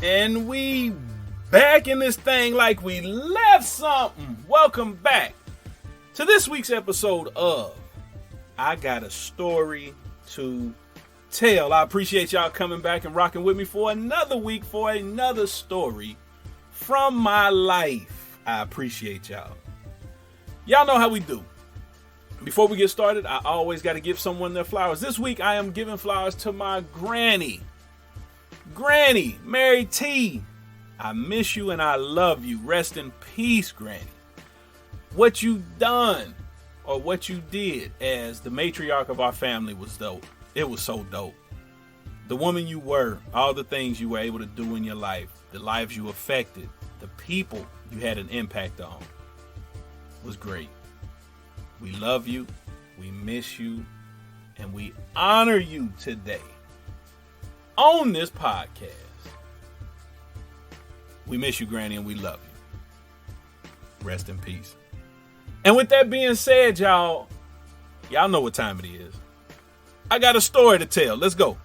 And we back in this thing like we left something. Welcome back to this week's episode of I Got a Story to Tell. I appreciate y'all coming back and rocking with me for another week for another story from my life. I appreciate y'all. Y'all know how we do. Before we get started, I always got to give someone their flowers. This week, I am giving flowers to my granny. Granny, Mary T. I miss you and I love you. Rest in peace, Granny. What you done or what you did as the matriarch of our family was dope. It was so dope. The woman you were, all the things you were able to do in your life, the lives you affected, the people you had an impact on was great. We love you, we miss you, and we honor you today on this podcast. We miss you, Granny, and we love you. Rest in peace. And with that being said, y'all know what time it is. I got a story to tell. Let's go.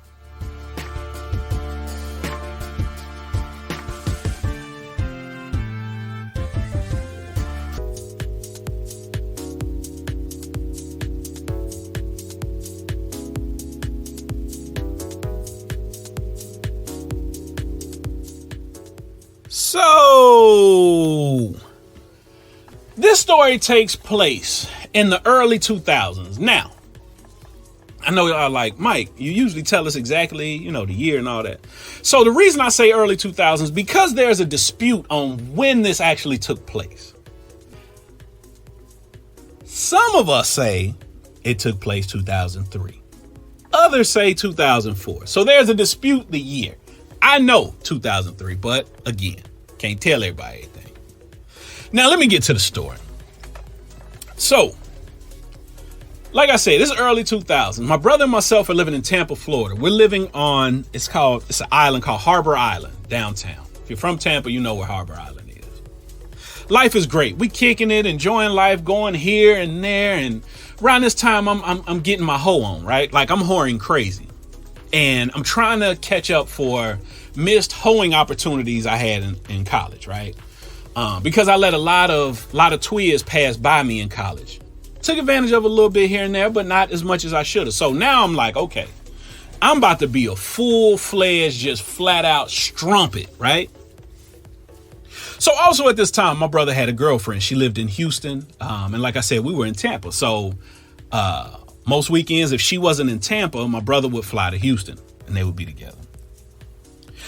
So, this story takes place in the early 2000s. Now, I know y'all are like, Mike, you usually tell us exactly, the year and all that. So the reason I say early 2000s, because there's a dispute on when this actually took place. Some of us say it took place 2003. Others say 2004. So there's a dispute the year. I know 2003, but again, can't tell everybody anything. Now, let me get to the story. So, like I said, this is early 2000s. My brother and myself are living in Tampa, Florida. We're living on, it's an island called Harbor Island, downtown. If you're from Tampa, you know where Harbor Island is. Life is great. We kicking it, enjoying life, going here and there. And around this time, I'm getting my hoe on, right? Like, I'm whoring crazy. And I'm trying to catch up for missed hoeing opportunities I had in college, right? Because I let a lot of twiz pass by me in college. Took advantage of a little bit here and there, but not as much as I should have. So now I'm like, okay, I'm about to be a full-fledged, just flat-out strumpet, right? So also at this time, my brother had a girlfriend. She lived in Houston. And like I said, we were in Tampa. So most weekends, if she wasn't in Tampa, my brother would fly to Houston and they would be together.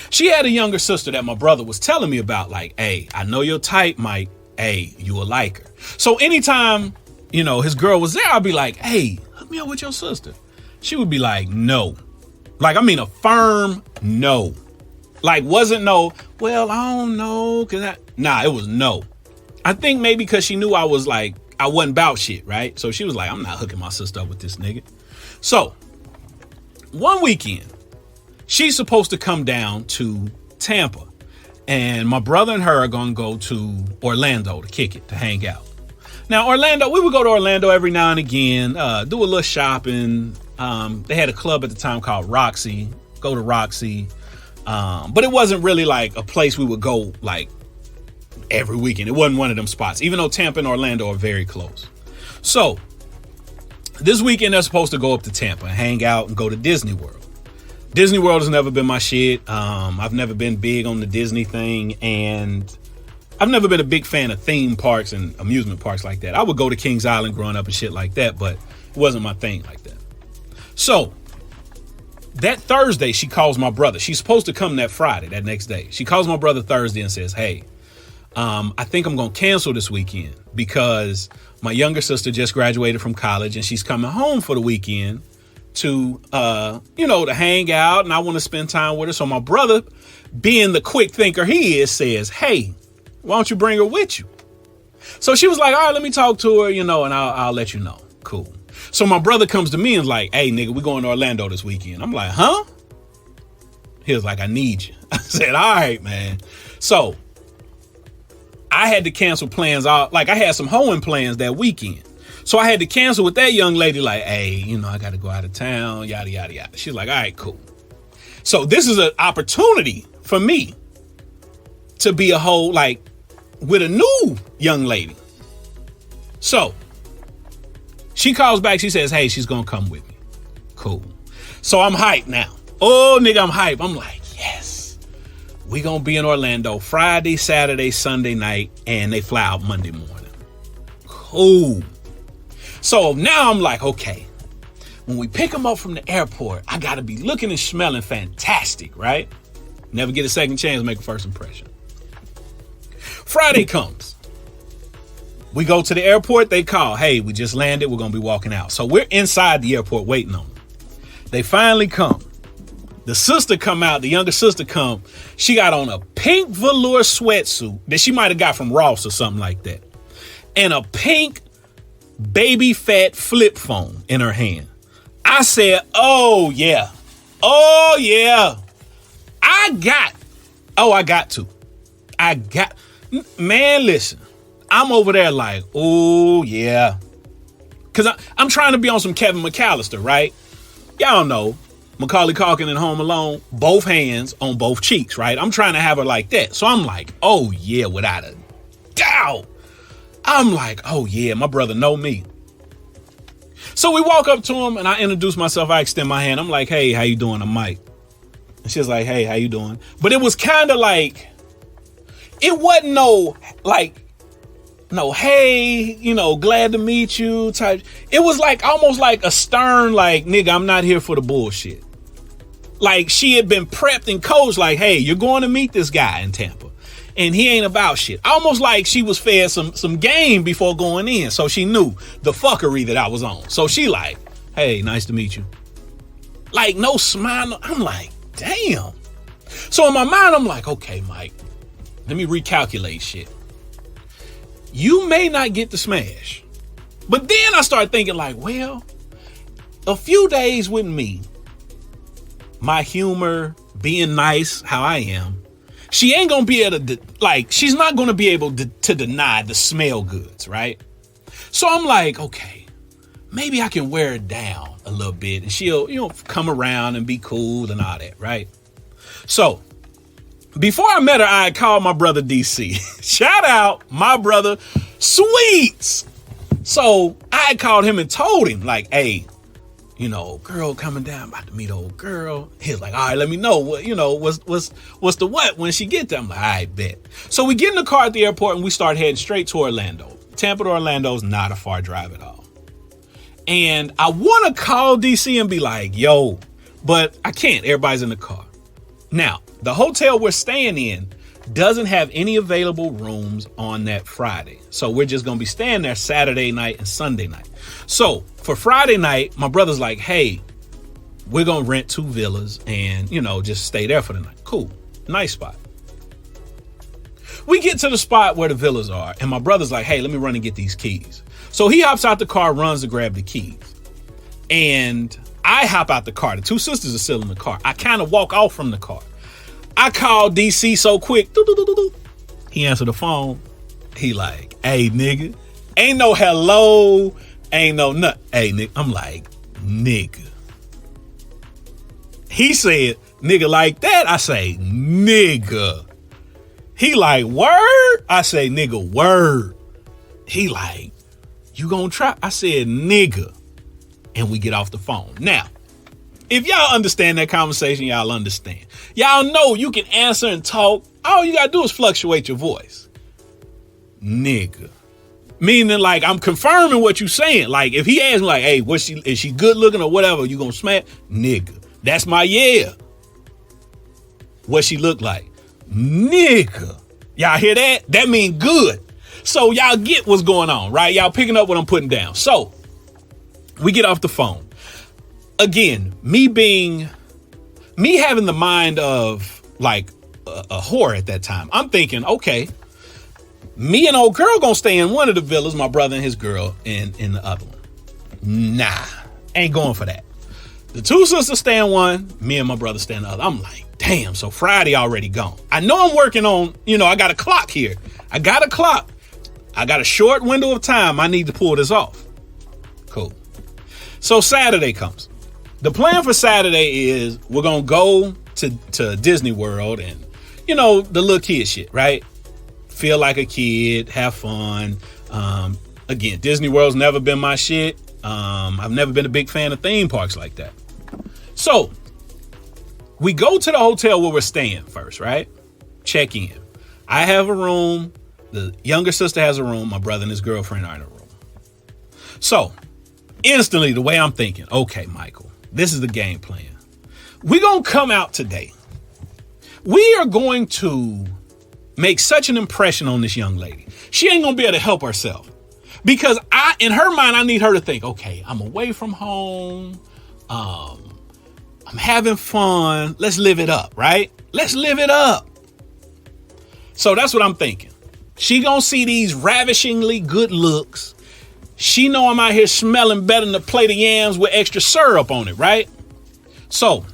She had a younger sister that my brother was telling me about, like, hey, I know your type, Mike. Hey, you will like her. So anytime, his girl was there, I'd be like, hey, hook me up with your sister. She would be like, no. Like, I mean, a firm no. Like, wasn't no, well, I don't know. Nah, it was no. I think maybe because she knew I wasn't about shit, right? So she was like, I'm not hooking my sister up with this nigga. So one weekend, she's supposed to come down to Tampa, and my brother and her are going to go to Orlando to kick it, to hang out. Now, Orlando, we would go to Orlando every now and again, do a little shopping. They had a club at the time called Roxy, go to Roxy. But it wasn't really like a place we would go like every weekend. It wasn't one of them spots, even though Tampa and Orlando are very close. So this weekend, they're supposed to go up to Tampa and hang out and go to Disney World. Disney World has never been my shit. I've never been big on the Disney thing, and I've never been a big fan of theme parks and amusement parks like that. I would go to Kings Island growing up and shit like that, but it wasn't my thing like that. So that Thursday, she calls my brother. She's supposed to come that Friday, that next day. She calls my brother Thursday and says, hey, I think I'm going to cancel this weekend because my younger sister just graduated from college and she's coming home for the weekend to hang out, and I want to spend time with her. So my brother, being the quick thinker he is, says, hey, why don't you bring her with you? So she was like, all right, let me talk to her, and I'll let you know. Cool. So my brother comes to me and is like, hey, nigga, we going to Orlando this weekend. I'm like, huh? He was like, I need you. I said, all right, man. So I had to cancel plans. I had some hoeing plans that weekend. So I had to cancel with that young lady, like, hey, I got to go out of town, yada, yada, yada. She's like, all right, cool. So this is an opportunity for me to be a whole, like, with a new young lady. So she calls back. She says, hey, she's going to come with me. Cool. So I'm hyped now. Oh, nigga, I'm hyped. I'm like, yes, we going to be in Orlando Friday, Saturday, Sunday night, and they fly out Monday morning. Cool. So now I'm like, okay, when we pick them up from the airport, I got to be looking and smelling fantastic, right? Never get a second chance to make a first impression. Friday comes. We go to the airport. They call. Hey, we just landed. We're going to be walking out. So we're inside the airport waiting on them. They finally come. The sister come out. The younger sister come. She got on a pink velour sweatsuit that she might have got from Ross or something like that. And a pink baby fat flip phone in her hand. I said, oh, yeah. Oh, yeah. I got, man, listen, I'm over there like, oh, yeah. Because I'm trying to be on some Kevin McAllister, right? Y'all know Macaulay Culkin and Home Alone, both hands on both cheeks, right? I'm trying to have her like that. So I'm like, oh, yeah, without a doubt. I'm like, oh, yeah, my brother know me. So we walk up to him and I introduce myself. I extend my hand. I'm like, hey, how you doing? I'm Mike. And she's like, hey, how you doing? But it was kind of like, it wasn't no, hey, glad to meet you type. It was like almost like a stern, like, nigga, I'm not here for the bullshit. Like she had been prepped and coached like, hey, you're going to meet this guy in Tampa and he ain't about shit. Almost like she was fed some game before going in. So she knew the fuckery that I was on. So she like, hey, nice to meet you. Like no smile. I'm like, damn. So in my mind, I'm like, okay, Mike, let me recalculate shit. You may not get the smash. But then I started thinking like, well, a few days with me, my humor, being nice, how I am, she ain't going to be able to, she's not going to be able to deny the smell goods, right? So I'm like, okay, maybe I can wear it down a little bit and she'll, come around and be cool and all that, right? So before I met her, I had called my brother DC. Shout out my brother Sweets. So I had called him and told him like, hey, girl coming down, about to meet old girl. He was like, all right, let me know what, what's the what when she get there. I'm like, all right, bet. So we get in the car at the airport and we start heading straight to Orlando. Tampa to Orlando is not a far drive at all. And I want to call DC and be like, yo, but I can't. Everybody's in the car. Now, the hotel we're staying in doesn't have any available rooms on that Friday. So we're just going to be staying there Saturday night and Sunday night. So for Friday night, my brother's like, hey, we're going to rent 2 villas and, just stay there for the night. Cool. Nice spot. We get to the spot where the villas are and my brother's like, hey, let me run and get these keys. So he hops out the car, runs to grab the keys. And I hop out the car. The 2 sisters are still in the car. I kind of walk off from the car. I called DC so quick. He answered the phone. He like, hey, nigga, ain't no hello. Ain't no nothing. Hey, nigga. I'm like, nigga. He said, nigga like that. I say, nigga. He like, word? I say, nigga, word. He like, you gonna try? I said, nigga. And we get off the phone. Now, if y'all understand that conversation, y'all understand. Y'all know you can answer and talk. All you gotta do is fluctuate your voice. Nigga. Meaning like I'm confirming what you saying. Like if he asks me like, hey, is she good looking or whatever, you gonna smack? Nigga. That's my yeah. What she look like? Nigga. Y'all hear that? That mean good. So y'all get what's going on, right? Y'all picking up what I'm putting down. So we get off the phone. Again, me having the mind of like a whore at that time. I'm thinking, okay, me and old girl gonna stay in one of the villas, my brother and his girl in the other one. Nah, ain't going for that. The 2 sisters stay in one, me and my brother stay in the other. I'm like, damn, so Friday already gone. I know I'm working on, I got a clock here. I got a clock. I got a short window of time. I need to pull this off. Cool. So Saturday comes. The plan for Saturday is we're going to go to Disney World and, the little kid shit, right? Feel like a kid, have fun. Again, Disney World's never been my shit. I've never been a big fan of theme parks like that. So we go to the hotel where we're staying first, right? Check in. I have a room. The younger sister has a room. My brother and his girlfriend are in a room. So instantly, the way I'm thinking, okay, Michael, this is the game plan. We're going to come out today. We are going to make such an impression on this young lady. She ain't going to be able to help herself. Because in her mind, I need her to think, okay, I'm away from home. I'm having fun. Let's live it up, right? Let's live it up. So that's what I'm thinking. She gonna see these ravishingly good looks. She know I'm out here smelling better than a plate of yams with extra syrup on it, right? So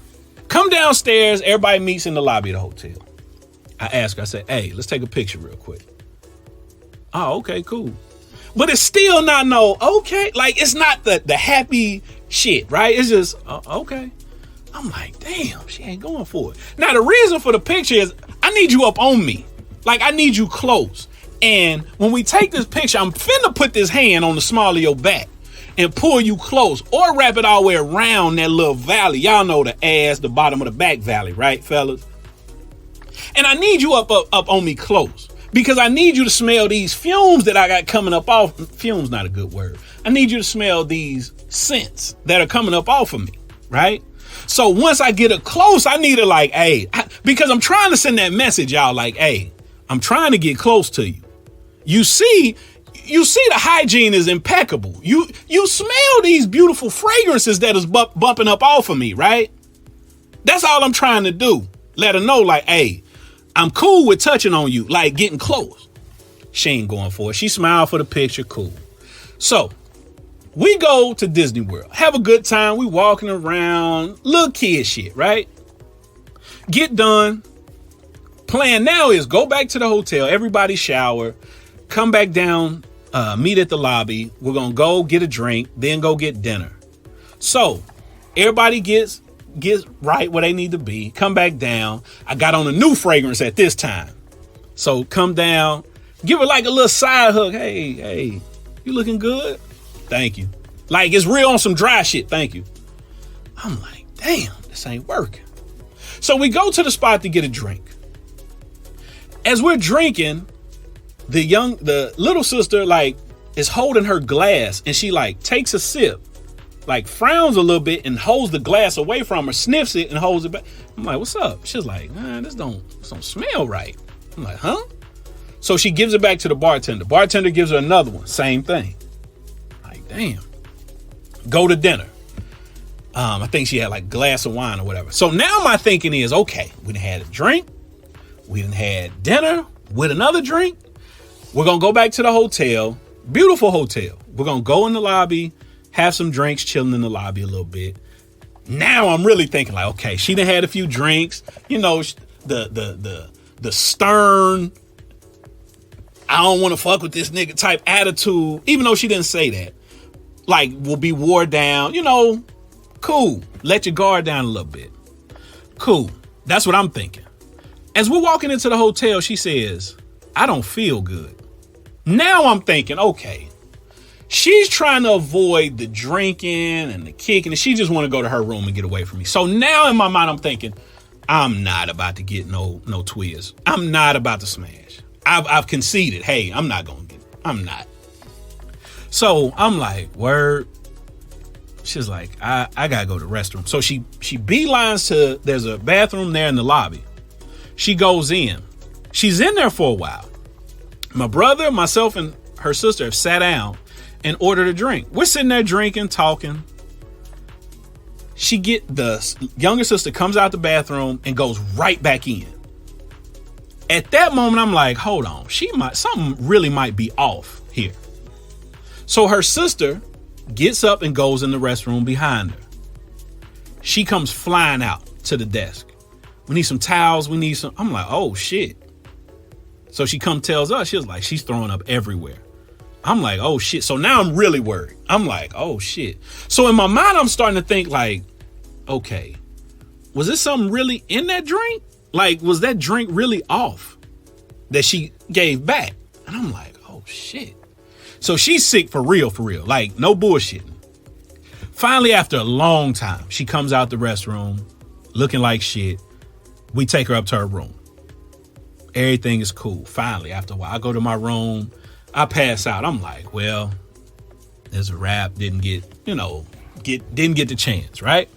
come downstairs. Everybody meets in the lobby of the hotel. I ask her, I said, hey, let's take a picture real quick. Oh, okay, cool. But it's still not okay. Like, it's not the happy shit, right? It's just, okay. I'm like, damn, she ain't going for it. Now, the reason for the picture is I need you up on me. Like, I need you close. And when we take this picture, I'm finna put this hand on the small of your back and pull you close or wrap it all the way around that little valley. Y'all know the ass, the bottom of the back valley, right, fellas? And I need you up on me close because I need you to smell these fumes that I got coming up off. Fumes, not a good word. I need you to smell these scents that are coming up off of me, right? So once I get it close, I need it because I'm trying to send that message out like, hey, I'm trying to get close to you. You see the hygiene is impeccable. You smell these beautiful fragrances that is bumping up off of me, right? That's all I'm trying to do. Let her know like, hey, I'm cool with touching on you, like getting close. She ain't going for it. She smiled for the picture. Cool. So we go to Disney World, have a good time. We walking around, little kid shit, right? Get done. Plan now is go back to the hotel. Everybody shower. Come back down, meet at the lobby. We're going to go get a drink, then go get dinner. So everybody gets right where they need to be. Come back down. I got on a new fragrance at this time. So come down, give her like a little side hug. Hey, you looking good? Thank you. Like it's real on some dry shit. Thank you. I'm like, damn, this ain't working. So we go to the spot to get a drink. As we're drinking, the little sister is holding her glass and she takes a sip, frowns a little bit and holds the glass away from her, sniffs it and holds it back. I'm like, what's up? She's like, man, this don't smell right. I'm like, huh? So she gives it back to the bartender. Bartender gives her another one. Same thing. Like, damn. Go to dinner. I think she had a glass of wine or whatever. So now my thinking is, okay, we done had a drink. We done had dinner with another drink. We're going to go back to the hotel. Beautiful hotel. We're going to go in the lobby, have some drinks, chilling in the lobby a little bit. Now I'm really thinking okay, she done had a few drinks. The stern, I don't want to fuck with this nigga type attitude, even though she didn't say that, will be wore down, cool. Let your guard down a little bit. Cool. That's what I'm thinking. As we're walking into the hotel, she says, I don't feel good. Now I'm thinking, okay, she's trying to avoid the drinking and the kicking, and she just want to go to her room and get away from me. So now in my mind, I'm thinking, I'm not about to get no twiz. I'm not about to smash. I've conceded. Hey, I'm not going to get it. I'm not. So I'm like, word. She's like, I got to go to the restroom. So she beelines to, there's a bathroom there in the lobby. She goes in. She's in there for a while. My brother, myself, and her sister have sat down and ordered a drink. We're sitting there drinking, talking. The younger sister comes out the bathroom and goes right back in. At that moment, I'm like, hold on. Something really might be off here. So her sister gets up and goes in the restroom behind her. She comes flying out to the desk. We need some towels. I'm like, oh shit. So she tells us, she's throwing up everywhere. I'm like, oh shit. So now I'm really worried. I'm like, oh shit. So in my mind, I'm starting to think okay, was this something really in that drink? Like, was that drink really off that she gave back? And I'm like, oh shit. So she's sick for real, like no bullshitting. Finally, after a long time, she comes out the restroom looking like shit. We take her up to her room. Everything is cool. Finally, after a while, I go to my room. I pass out. I'm like, well, there's a wrap. Didn't get the chance, right?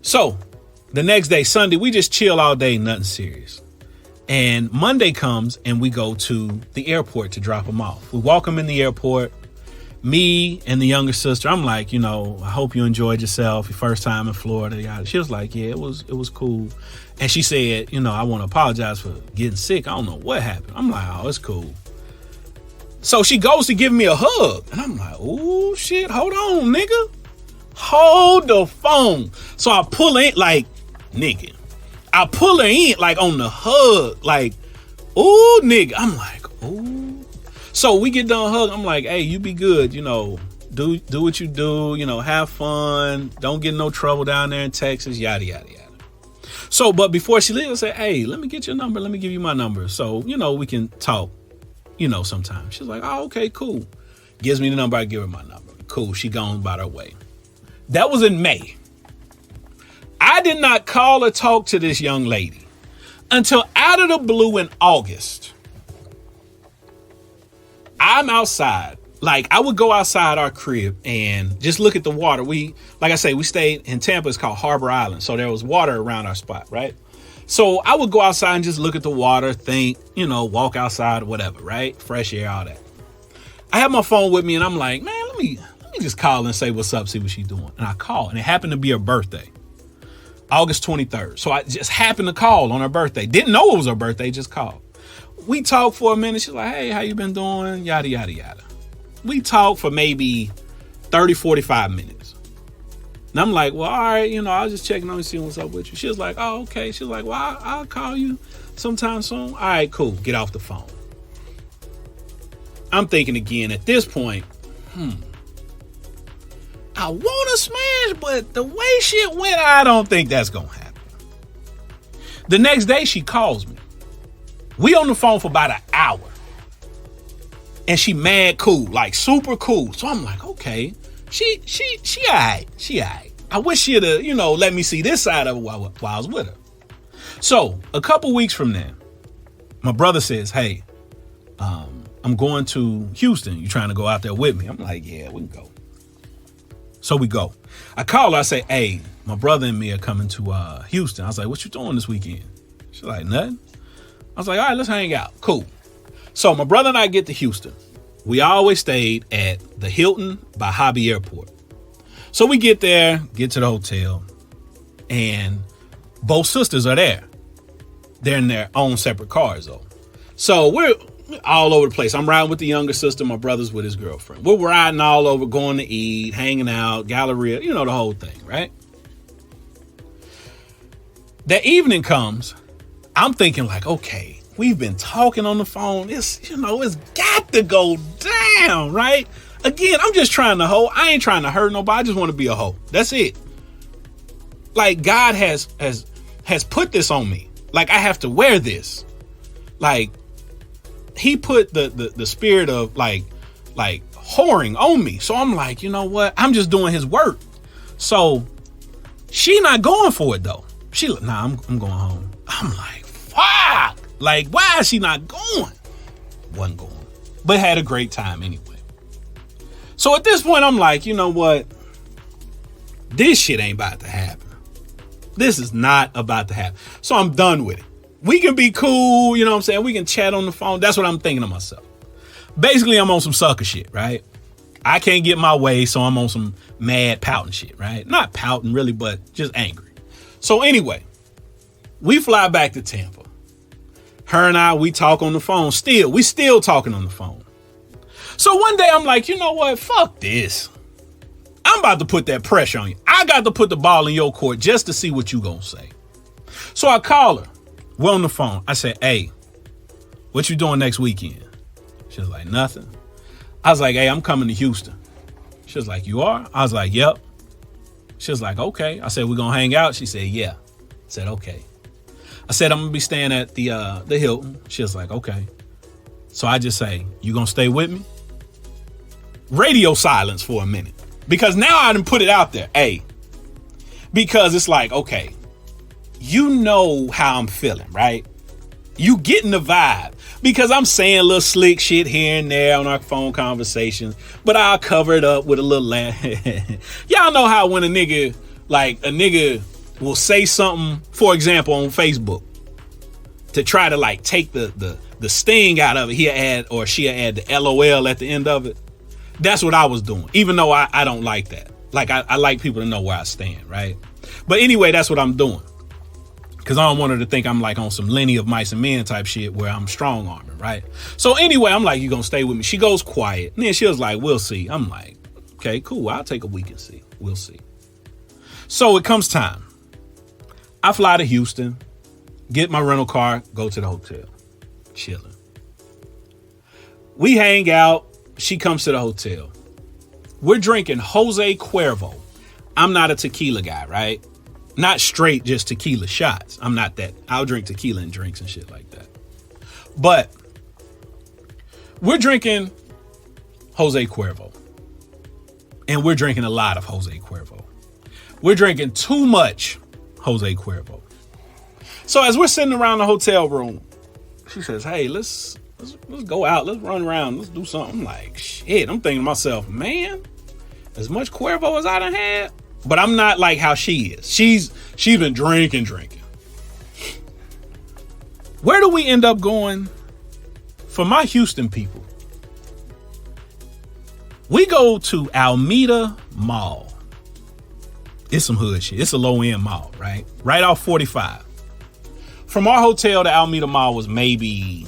So the next day, Sunday, we just chill all day, nothing serious. And Monday comes and we go to the airport to drop them off. We walk them in the airport. Me and the younger sister, I'm like, I hope you enjoyed yourself, your first time in Florida. She was like, yeah, it was cool. And she said, I want to apologize for getting sick. I don't know what happened. I'm like, oh, it's cool. So she goes to give me a hug. And I'm like, oh, shit, hold on, nigga. Hold the phone. So I pull in, like, nigga. I pull her in, like, on the hug. Like, oh, nigga. I'm like, oh. So we get done hug. I'm like, hey, you be good. Do what you do. Have fun. Don't get in no trouble down there in Texas. Yada, yada, yada. So, but before she leaves, I say, hey, let me get your number. Let me give you my number. So, we can talk, sometime. She's like, oh, okay, cool. Gives me the number. I give her my number. Cool. She gone about her way. That was in May. I did not call or talk to this young lady until out of the blue in August. I'm outside. Like, I would go outside our crib and just look at the water. Like I say, we stayed in Tampa. It's called Harbor Island. So there was water around our spot, right? So I would go outside and just look at the water, think, walk outside, whatever, right? Fresh air, all that. I have my phone with me and I'm like, man, let me just call and say what's up, see what she's doing. And I call, and it happened to be her birthday, August 23rd. So I just happened to call on her birthday. Didn't know it was her birthday, just called. We talked for a minute. She's like, hey, how you been doing? Yada, yada, yada. We talked for maybe 30, 45 minutes. And I'm like, well, all right, I was just checking on you, seeing what's up with you. She was like, oh, okay. She's like, well, I'll call you sometime soon. All right, cool. Get off the phone. I'm thinking again at this point, I want to smash, but the way shit went, I don't think that's going to happen. The next day, she calls me. We on the phone for about an hour. And she mad cool, like super cool. So I'm like, okay, she all right. She all right. I wish she'd have, let me see this side of it while I was with her. So a couple weeks from then, my brother says, hey, I'm going to Houston. You trying to go out there with me? I'm like, yeah, we can go. So we go. I call her. I say, hey, my brother and me are coming to Houston. I was like, what you doing this weekend? She's like, nothing. I was like, all right, let's hang out. Cool. So my brother and I get to Houston. We always stayed at the Hilton by Hobby Airport. So we get there, get to the hotel, and both sisters are there. They're in their own separate cars, though. So we're all over the place. I'm riding with the younger sister. My brother's with his girlfriend. We're riding all over, going to eat, hanging out, Galleria, the whole thing, right? That evening comes. I'm thinking like, okay, we've been talking on the phone. It's got to go down, right? Again, I'm just trying to hoe. I ain't trying to hurt nobody. I just want to be a hoe. That's it. Like, God has put this on me. Like, I have to wear this. Like, he put the spirit of like whoring on me. So I'm like, you know what? I'm just doing his work. So she not going for it though. She like, nah, I'm going home. I'm like, fuck. Like, why is she not going? Wasn't going. But had a great time anyway. So at this point, I'm like, you know what? This shit ain't about to happen. This is not about to happen. So I'm done with it. We can be cool, you know what I'm saying? We can chat on the phone. That's what I'm thinking to myself. Basically, I'm on some sucker shit, right? I can't get my way, so I'm on some mad pouting shit, right? Not pouting really, but just angry. So anyway, we fly back to Tampa. Her and I, we talk on the phone still. We still talking on the phone. So one day I'm like, you know what? Fuck this. I'm about to put that pressure on you. I got to put the ball in your court just to see what you gonna say. So I call her. We're on the phone. I said, hey, what you doing next weekend? She was like, nothing. I was like, hey, I'm coming to Houston. She was like, you are? I was like, yep. She was like, okay. I said, we're going to hang out? She said, yeah. I said, okay. I said, I'm going to be staying at the Hilton. She was like, okay. So I just say, you going to stay with me? Radio silence for a minute. Because now I done put it out there. Hey, because it's like, okay, you know how I'm feeling, right? You getting the vibe. Because I'm saying little slick shit here and there on our phone conversations, but I'll cover it up with a little laugh. Y'all know how when a nigga will say something, for example, on Facebook, to try to like take the sting out of it, he'll add or she'll add the LOL at the end of it. That's what I was doing, even though I don't like that. Like I like people to know where I stand, right? But anyway, that's what I'm doing. Because I don't want her to think I'm like on some Lenny of Mice and Men type shit where I'm strong arming, right? So anyway, I'm like, you gonna stay with me? She goes quiet. And then she was like, we'll see. I'm like, okay, cool. I'll take a week and see. We'll see. So it comes time. I fly to Houston, get my rental car, go to the hotel, chilling. We hang out. She comes to the hotel. We're drinking Jose Cuervo. I'm not a tequila guy, right? Not straight, just tequila shots. I'm not that. I'll drink tequila and drinks and shit like that. But we're drinking Jose Cuervo. And we're drinking a lot of Jose Cuervo. We're drinking too much Jose Cuervo. So as we're sitting around the hotel room, she says, hey, let's go out. Let's run around. Let's do something. I'm like, shit. I'm thinking to myself, man, as much Cuervo as I done had. But I'm not like how she is. She's been drinking. Where do we end up going? For my Houston people, we go to Alameda Mall. It's some hood shit. It's a low-end mall, right? Right off 45. From our hotel to Alameda Mall was maybe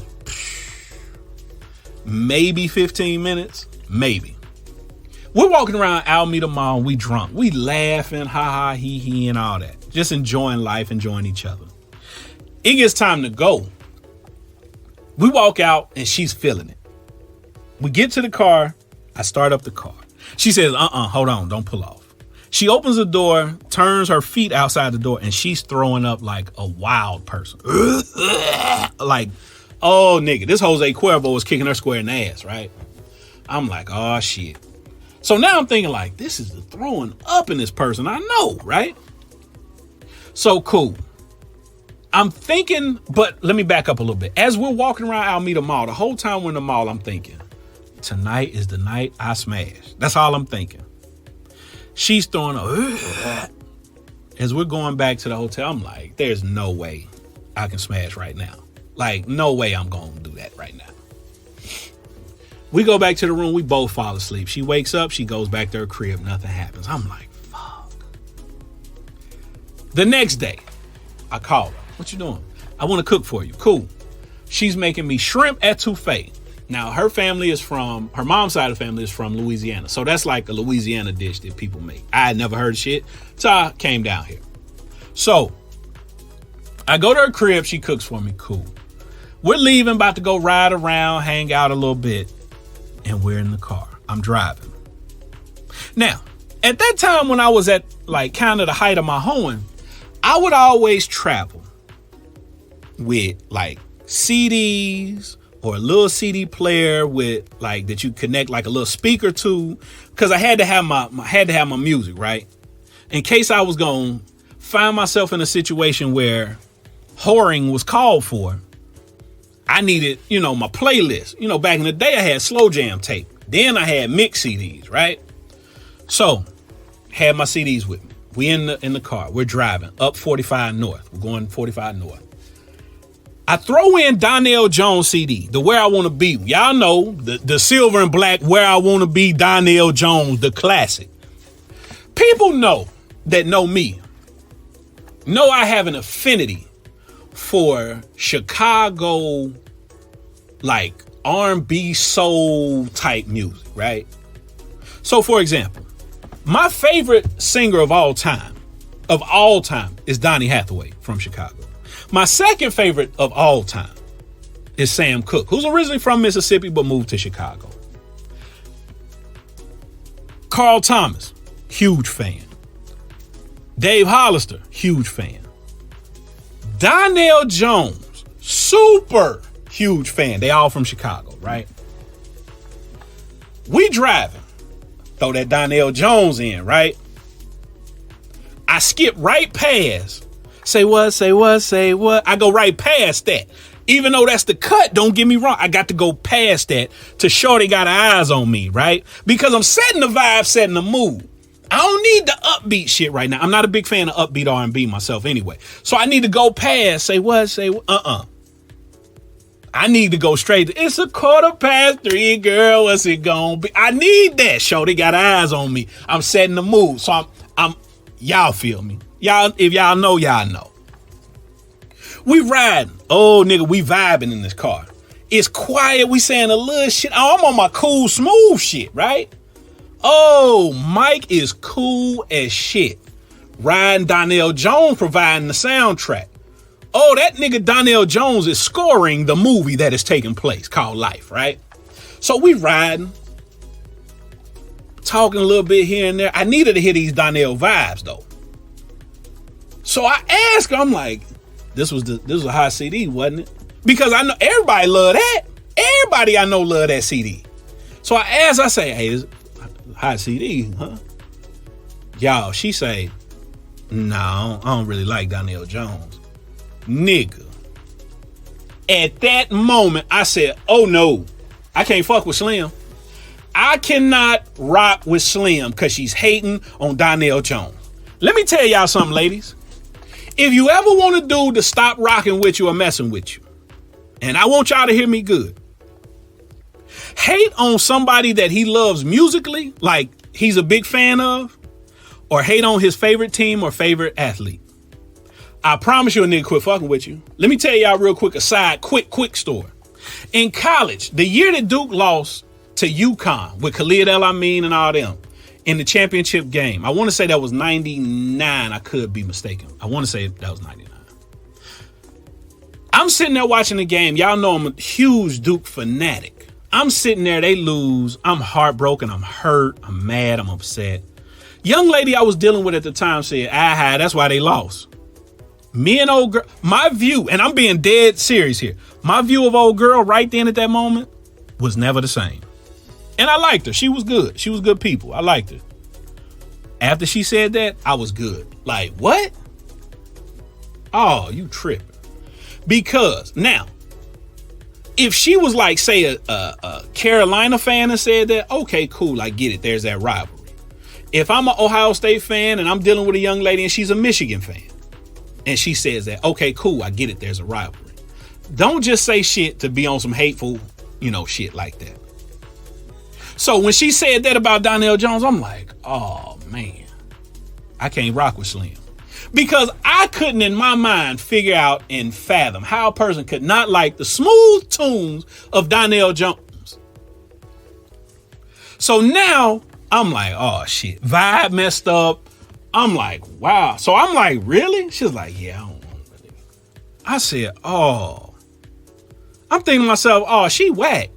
15 minutes. Maybe. We're walking around Alameda Mall, we drunk. We laughing, ha, he, and all that. Just enjoying life, enjoying each other. It gets time to go. We walk out and she's feeling it. We get to the car. I start up the car. She says, hold on, don't pull off. She opens the door, turns her feet outside the door, and she's throwing up like a wild person. Like, oh, nigga, this Jose Cuervo was kicking her square in the ass, right? I'm like, oh, shit. So now I'm thinking like, this is the throwing up in this person I know, right? So cool. I'm thinking, but let me back up a little bit. As we're walking around Alameda Mall, the whole time we're in the mall, I'm thinking, tonight is the night I smash. That's all I'm thinking. She's throwing up. As we're going back to the hotel, I'm like, there's no way I can smash right now. Like, no way I'm going to do that right now. We go back to the room. We both fall asleep. She wakes up. She goes back to her crib. Nothing happens. I'm like, fuck. The next day, I call her. What you doing? I want to cook for you. Cool. She's making me shrimp etouffee. Now, her mom's side of the family is from Louisiana. So that's like a Louisiana dish that people make. I had never heard of shit. So I came down here. So I go to her crib. She cooks for me. Cool. We're leaving, about to go ride around, hang out a little bit. And we're in the car. I'm driving. Now, at that time when I was at like kind of the height of my hoeing, I would always travel with like CDs or a little CD player with like that you connect like a little speaker to, because I had to have my music, right? In case I was going to find myself in a situation where whoring was called for. I needed, my playlist. Back in the day, I had slow jam tape. Then I had mix CDs, right? So, had my CDs with me. We in the car. We're driving up 45 North. We're going 45 North. I throw in Donnell Jones CD, the Where I Want to Be. Y'all know the silver and black Where I Want to Be, Donnell Jones, the classic. People know me. Know I have an affinity for Chicago, like R&B soul type music, right? So for example, my favorite singer of all time is Donny Hathaway from Chicago. My second favorite of all time is Sam Cooke, who's originally from Mississippi but moved to Chicago. Carl Thomas, huge fan. Dave Hollister, huge fan. Donnell Jones, super huge fan. They all from Chicago, right? We driving. Throw that Donnell Jones in, right? I skip right past. Say what, say what, say what. I go right past that. Even though that's the cut, don't get me wrong. I got to go past that to show they got eyes on me, right? Because I'm setting the vibe, setting the mood. I don't need the upbeat shit right now. I'm not a big fan of upbeat R&B myself anyway. So I need to go past, say what, say what, I need to go straight to, it's 3:15, girl, what's it gonna be? I need that show. They got eyes on me. I'm setting the mood. So I'm y'all feel me. Y'all, if y'all know, y'all know. We riding. Oh, nigga, we vibing in this car. It's quiet. We saying a little shit. Oh, I'm on my cool, smooth shit, right? Oh, Mike is cool as shit. Riding Donnell Jones providing the soundtrack. Oh, that nigga Donnell Jones is scoring the movie that is taking place called Life, right? So we riding, talking a little bit here and there. I needed to hear these Donnell vibes though. So I asked her, I'm like, this was a hot CD, wasn't it? Because I know everybody love that. Everybody I know love that CD. So I asked, I say, hey, this hot CD, huh? Y'all, she say, no, I don't really like Donnell Jones. Nigga. At that moment, I said, oh no, I can't fuck with Slim. I cannot rock with Slim because she's hating on Donnell Jones. Let me tell y'all something, ladies. If you ever want a dude to stop rocking with you or messing with you, and I want y'all to hear me good, hate on somebody that he loves musically, like he's a big fan of, or hate on his favorite team or favorite athlete. I promise you a nigga quit fucking with you. Let me tell y'all real quick, quick story. In college, the year that Duke lost to UConn with Khalid El-Amin and all them in the championship game, I want to say that was 99. I could be mistaken. I want to say that was 99. I'm sitting there watching the game. Y'all know I'm a huge Duke fanatic. I'm sitting there, they lose. I'm heartbroken. I'm hurt. I'm mad. I'm upset. Young lady I was dealing with at the time said, that's why they lost. Me and old girl, my view, and I'm being dead serious here. My view of old girl right then at that moment was never the same. And I liked her. She was good. She was good people. I liked her. After she said that, I was good. Like, what? Oh, you tripping. Because now, if she was like, say, a Carolina fan and said that, okay, cool, I get it. There's that rivalry. If I'm an Ohio State fan and I'm dealing with a young lady and she's a Michigan fan, and she says that, okay, cool, I get it. There's a rivalry. Don't just say shit to be on some hateful, shit like that. So when she said that about Donnell Jones, I'm like, oh man, I can't rock with Slim. Because I couldn't in my mind figure out and fathom how a person could not like the smooth tunes of Donnell Jones. So now I'm like, oh shit, vibe messed up. I'm like, wow. So I'm like, really? She's like, yeah, I don't really. I said, oh. I'm thinking to myself, oh, she whack.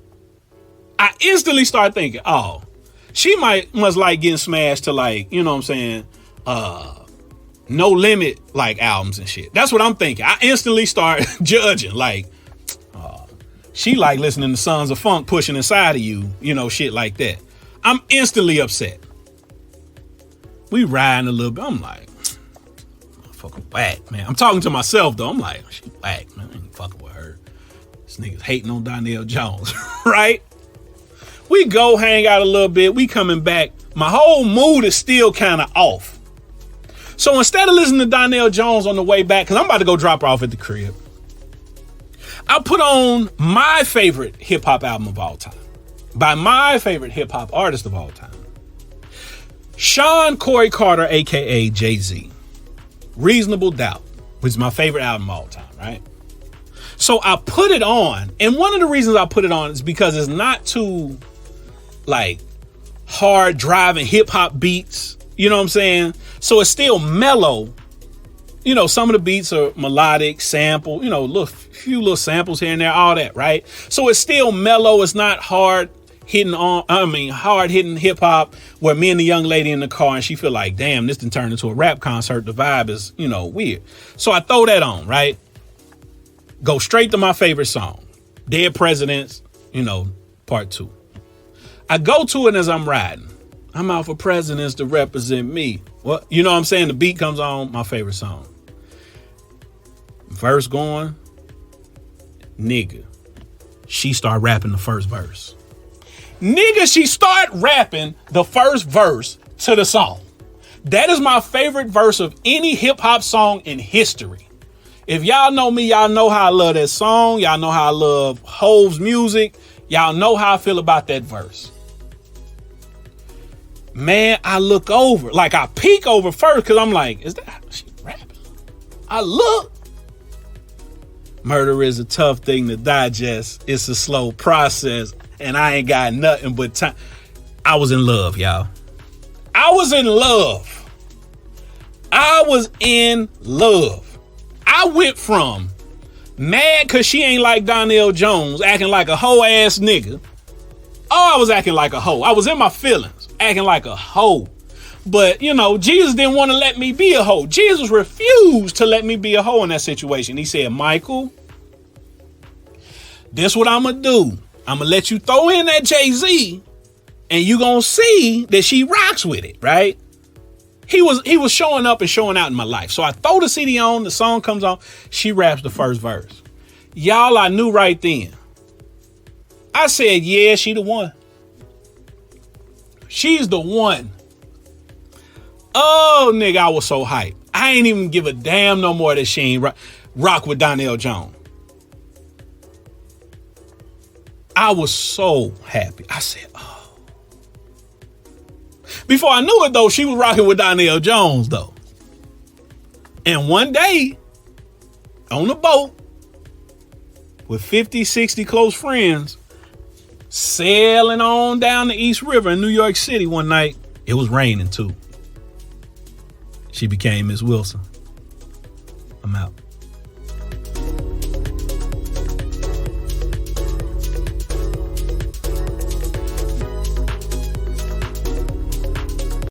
I instantly start thinking, oh, she must like getting smashed to like, you know what I'm saying? No Limit like albums and shit. That's what I'm thinking. I instantly start judging like, she like listening to Sons of Funk pushing inside of you, shit like that. I'm instantly upset. We riding a little bit. I'm like, fucking whack, man. I'm talking to myself though. I'm like, she whack, man. I ain't fucking with her. This nigga's hating on Donnell Jones, right? We go hang out a little bit. We coming back. My whole mood is still kind of off. So instead of listening to Donnell Jones on the way back, because I'm about to go drop her off at the crib, I put on my favorite hip hop album of all time by my favorite hip hop artist of all time. Sean Corey Carter, a.k.a. Jay-Z. Reasonable Doubt, which is my favorite album of all time, right? So I put it on, and one of the reasons I put it on is because it's not too, like, hard driving hip-hop beats, you know what I'm saying? So it's still mellow. Some of the beats are melodic, sample, few little samples here and there, all that, right? So it's still mellow. It's not hard hitting hip hop where me and the young lady in the car and she feel like, damn, this done turned into a rap concert. The vibe is, weird. So I throw that on, right? Go straight to my favorite song, Dead Presidents, part 2. I go to it as I'm riding. I'm out for presidents to represent me. What? You know what I'm saying? The beat comes on, my favorite song. Verse going, nigga. She start rapping the first verse. Nigga, she start rapping the first verse to the song. That is my favorite verse of any hip hop song in history. If y'all know me, y'all know how I love that song. Y'all know how I love HOE's music. Y'all know how I feel about that verse. Man, I look over, like I peek over first because I'm like, is that how she rapping? I look. Murder is a tough thing to digest. It's a slow process, and I ain't got nothing but time. I was in love, y'all. I was in love. I was in love. I went from mad because she ain't like Donnell Jones, acting like a hoe ass nigga. Oh, I was acting like a hoe. I was in my feelings, acting like a hoe. But, Jesus didn't want to let me be a hoe. Jesus refused to let me be a hoe in that situation. He said, Michael, this what I'm going to do. I'm going to let you throw in that Jay-Z and you going to see that she rocks with it, right? He was showing up and showing out in my life. So I throw the CD on, the song comes on, she raps the first verse. Y'all, I knew right then. I said, yeah, she the one. She's the one. Oh, nigga, I was so hyped. I ain't even give a damn no more that she ain't rock with Donnell Jones. I was so happy. I said, oh. Before I knew it, though, she was rocking with Donnell Jones, though. And one day, on the boat, with 50, 60 close friends, sailing on down the East River in New York City one night, it was raining, too. She became Miss Wilson. I'm out.